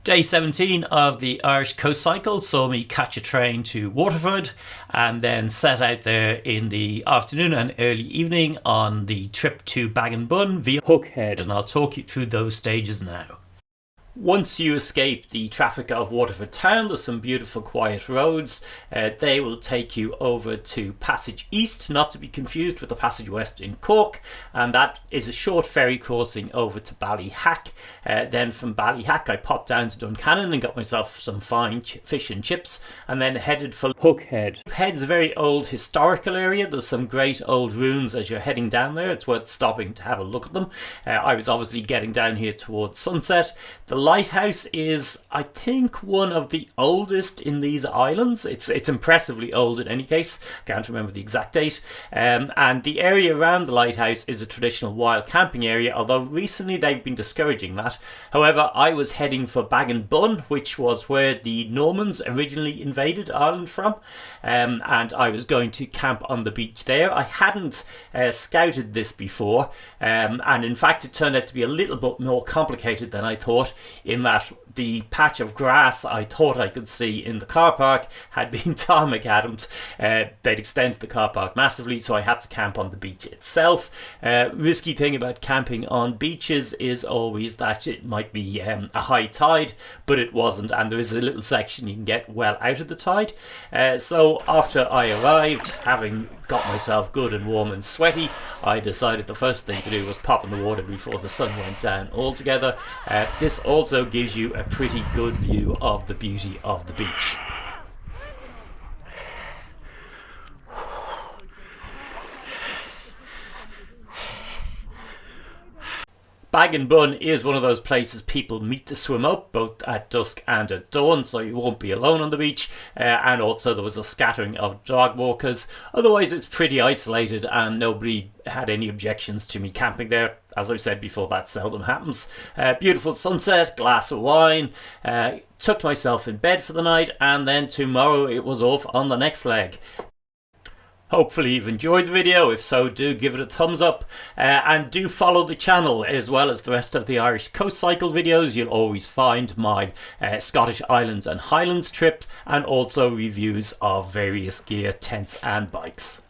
Day 17 of the Irish Coast Cycle saw me catch a train to Waterford and then set out there in the afternoon and early evening on the trip to Baginbun via Hookhead, and I'll talk you through those stages now. Once you escape the traffic of Waterford town, there's some beautiful quiet roads. They will take you over to Passage East, not to be confused with the Passage West in Cork, and that is a short ferry crossing over to Ballyhack. Then from Ballyhack I popped down to Duncannon and got myself some fine fish and chips, and then headed for Hookhead. Hookhead's a very old historical area. There's some great old ruins as you're heading down there. It's worth stopping to have a look at them. I was obviously getting down here towards sunset. The lighthouse is, I think, one of the oldest in these islands. It's impressively old in any case. Can't remember the exact date. And the area around the lighthouse is a traditional wild camping area, although recently they've been discouraging that. However, I was heading for Baginbun, which was where the Normans originally invaded Ireland from, and I was going to camp on the beach there. I hadn't scouted this before, and in fact it turned out to be a little bit more complicated than I thought, in that the patch of grass I thought I could see in the car park had been tarmac adams. They'd extended the car park massively, so I had to camp on the beach itself. Risky thing about camping on beaches is always that it might be a high tide, but it wasn't, and there is a little section you can get well out of the tide. So after I arrived, having got myself good and warm and sweaty, I decided the first thing to do was pop in the water before the sun went down altogether. This also gives you a pretty good view of the beauty of the beach. Baginbun is one of those places people meet to swim up, both at dusk and at dawn, so you won't be alone on the beach, and also there was a scattering of dog walkers. Otherwise it's pretty isolated and nobody had any objections to me camping there. As I said before, that seldom happens. Beautiful sunset, glass of wine, tucked myself in bed for the night, and then tomorrow it was off on the next leg. Hopefully you've enjoyed the video. If so, do give it a thumbs up, and do follow the channel as well as the rest of the Irish Coast Cycle videos. You'll always find my Scottish Islands and Highlands trips, and also reviews of various gear, tents and bikes.